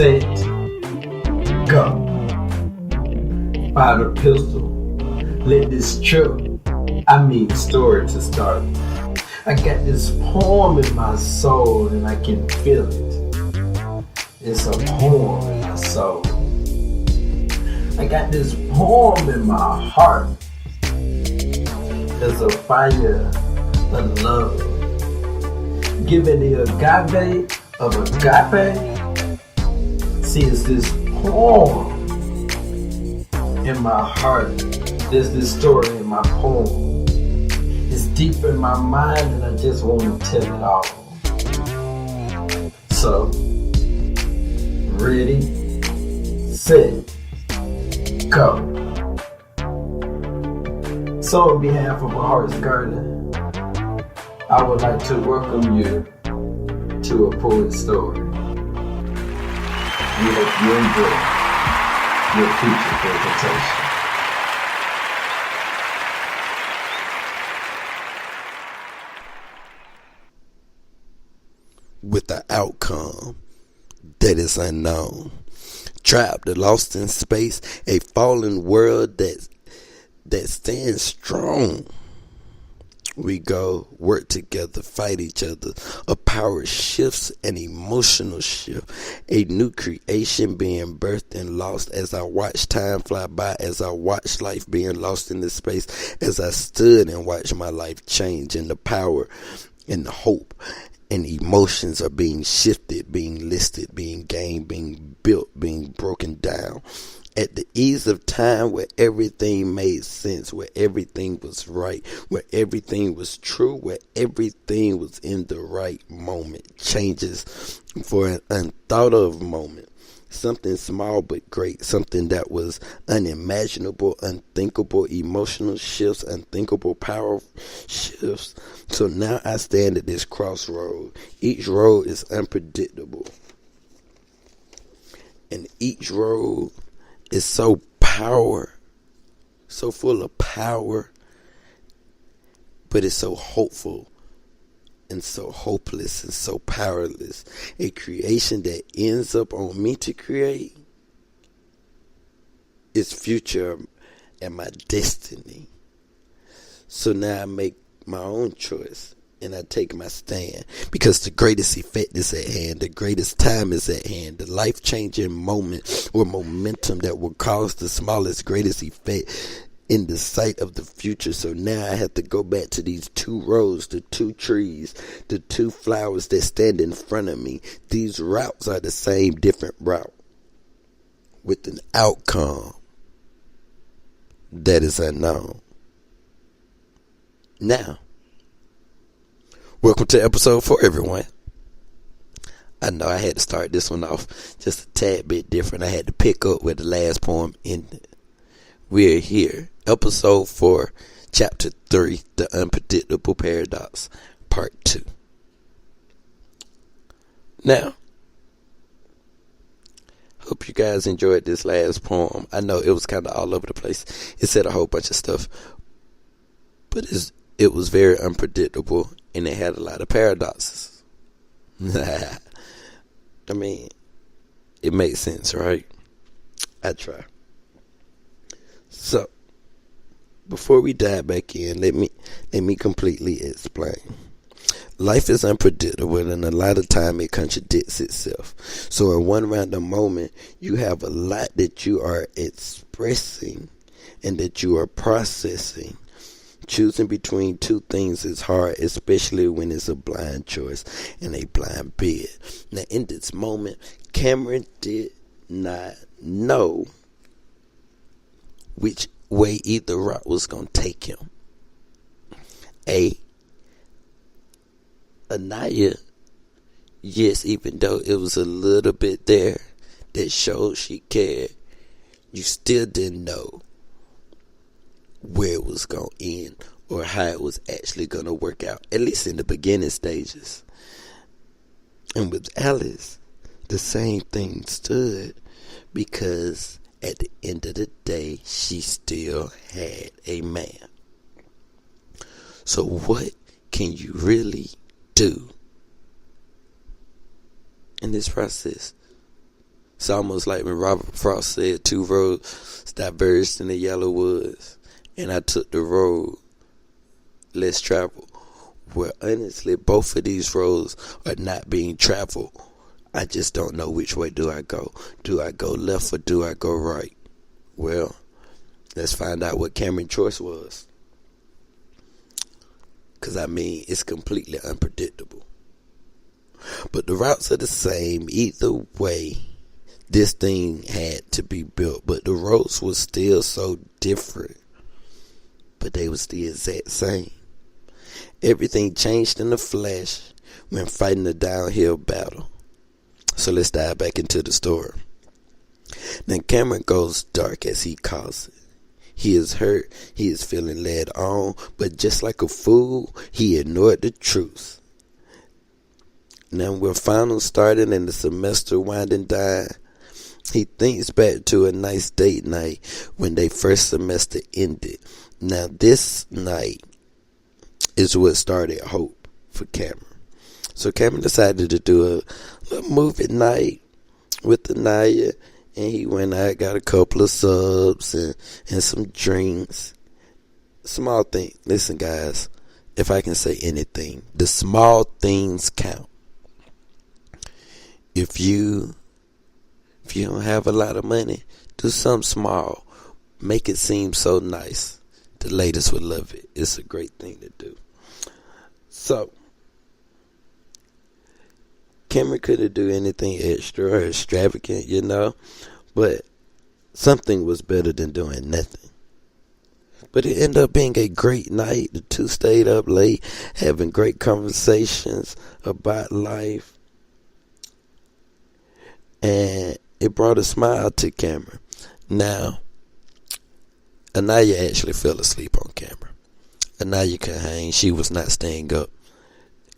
set, go. Fire the pistol, let this story to start. I got this poem in my soul and I can feel it. It's a poem in my soul. I got this poem in my heart. There's a fire of love. Giving the agave of agape. See, it's this poem in my heart. There's this story in my poem. It's deep in my mind and I just want to tell it all. So, ready, set, go. So on behalf of a Heart's Garden, I would like to welcome you to a poet's story. We hope you enjoy your future presentation. With the outcome that is unknown, trapped or lost in space, a fallen world that stands strong. We go, work together, fight each other. A power shifts, an emotional shift. A new creation being birthed and lost as I watch time fly by, as I watch life being lost in this space, as I stood and watched my life change, and the power and the hope and emotions are being shifted, being listed, being gained, being built, being broken down. At the ease of time where everything made sense, where everything was right, where everything was true, where everything was in the right moment. Changes for an unthought of moment. Something small but great, something that was unimaginable, unthinkable, emotional shifts, unthinkable power shifts. So now I stand at this crossroad. Each road is unpredictable. And each road is so full of power, but it's so hopeful and so hopeless and so powerless. A creation that ends up on me to create its future and my destiny. So now I make my own choice and I take my stand, because the greatest effect is at hand. The greatest time is at hand. The life-changing moment or momentum that will cause the smallest, greatest effect in the sight of the future. So now I have to go back to these two roads, the two trees, the two flowers that stand in front of me. These routes are the same, different route, with an outcome that is unknown. Now, welcome to episode 4, everyone. I know I had to start this one off just a tad bit different. I had to pick up where the last poem ended. We're here. Episode 4, Chapter 3, The Unpredictable Paradox, Part 2. Now, hope you guys enjoyed this last poem. I know it was kind of all over the place. It said a whole bunch of stuff, but it was very unpredictable, and it had a lot of paradoxes. I mean, it makes sense, right? I try. So, before we dive back in, let me completely explain. Life is unpredictable, and a lot of time it contradicts itself. So in one random moment, you have a lot that you are expressing and that you are processing. Choosing between two things is hard, especially when it's a blind choice and a blind bid. Now, in this moment, Cameron did not know which way either route was going to take him. Aniyah, yes, even though it was a little bit there that showed she cared, you still didn't know where it was going to end or how it was actually going to work out, at least in the beginning stages. And with Alice, the same thing stood, because at the end of the day, she still had a man. So what can you really do in this process? It's almost like when Robert Frost said 2 roads diverged in the yellow woods, and I took the road less traveled. Well, honestly, both of these roads are not being traveled. I just don't know which way do I go. Do I go left or do I go right? Well, let's find out what Cameron's choice was. Because, it's completely unpredictable. But the routes are the same. Either way, this thing had to be built. But the roads were still so different. But they was the exact same. Everything changed in the flash when fighting a downhill battle. So let's dive back into the story. Now Cameron goes dark, as he calls it. He is hurt. He is feeling led on. But just like a fool, he ignored the truth. Now with finals starting and the semester winding down, he thinks back to a nice date night when their first semester ended. Now this night is what started hope for Cameron. So Cameron decided to do a little movie night with Aniyah, and he went out, got a couple of subs and some drinks. Small thing. Listen, guys, if I can say anything, the small things count. If you don't have a lot of money, do something small. Make it seem so nice. The ladies would love it. It's a great thing to do. So, Cameron couldn't do anything extra or extravagant, but something was better than doing nothing. But it ended up being a great night. The two stayed up late, having great conversations about life. And it brought a smile to Cameron. Now, Aniyah actually fell asleep on camera. Aniyah could hang. She was not staying up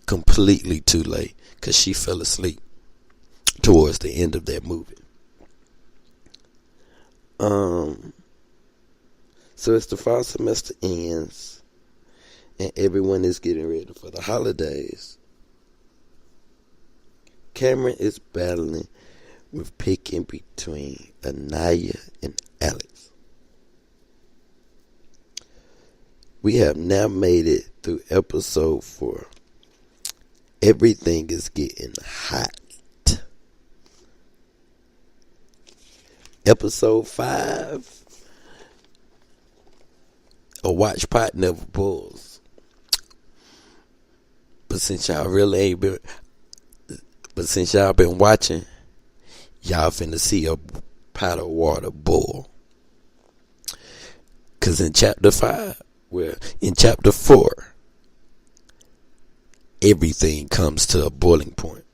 completely too late because she fell asleep towards the end of that movie. So as the fall semester ends and everyone is getting ready for the holidays, Cameron is battling with picking between Aniyah and Alex. We have now made it through episode 4. Everything is getting hot. Episode 5. A watch pot never pulls. But since y'all been watching, y'all finna see a pot of water boil. Cause in chapter 4, everything comes to a boiling point.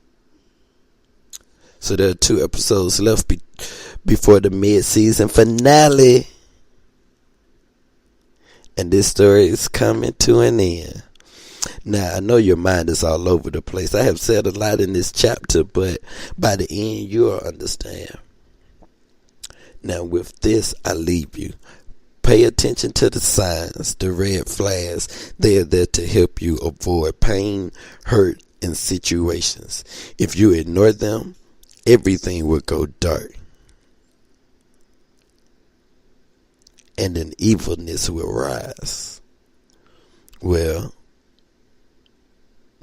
So there are 2 episodes left before the mid-season finale. And this story is coming to an end. Now, I know your mind is all over the place. I have said a lot in this chapter, but by the end, you'll understand. Now, with this, I leave you. Pay attention to the signs, the red flags. They are there to help you avoid pain, hurt, and situations. If you ignore them, everything will go dark. And an evilness will rise. Well,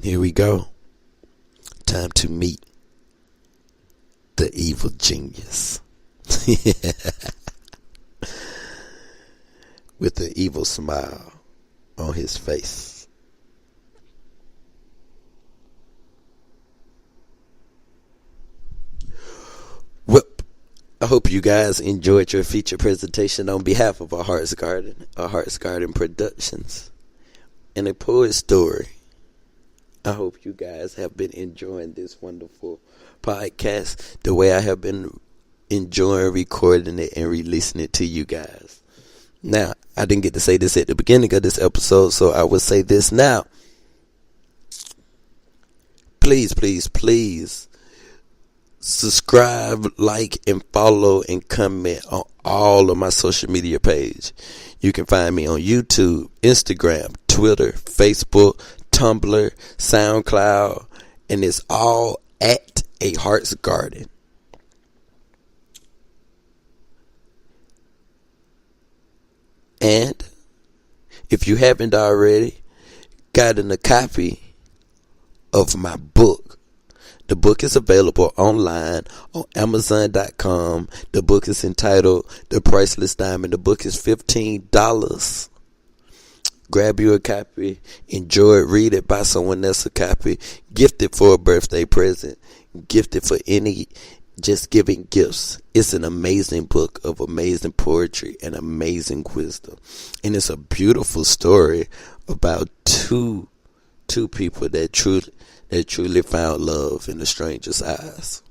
here we go. Time to meet the evil genius. With an evil smile on his face. Well, I hope you guys enjoyed your feature presentation on behalf of A Heart's Garden Productions, and A Poet's Story. I hope you guys have been enjoying this wonderful podcast the way I have been enjoying recording it and releasing it to you guys. Now, I didn't get to say this at the beginning of this episode, so I will say this now. Please, please, please subscribe, like, and follow and comment on all of my social media pages. You can find me on YouTube, Instagram, Twitter, Facebook, Tumblr, SoundCloud, and it's all at A Heart's Garden. And if you haven't already gotten a copy of my book, the book is available online on Amazon.com. The book is entitled The Priceless Diamond. The book is $15. Grab you a copy, enjoy it, read it, buy someone else a copy, gift it for a birthday present, gift it for any, just giving gifts. It's an amazing book of amazing poetry and amazing wisdom. And it's a beautiful story about two people that truly found love in a stranger's eyes.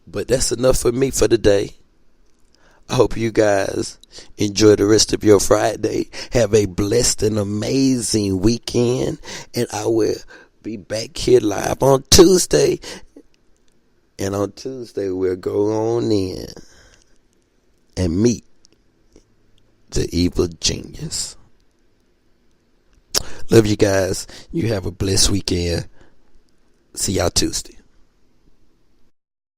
But that's enough for me for today. I hope you guys enjoy the rest of your Friday. Have a blessed and amazing weekend. And I will be back here live on Tuesday. And on Tuesday, we'll go on in and meet the evil genius. Love you guys. You have a blessed weekend. See y'all Tuesday.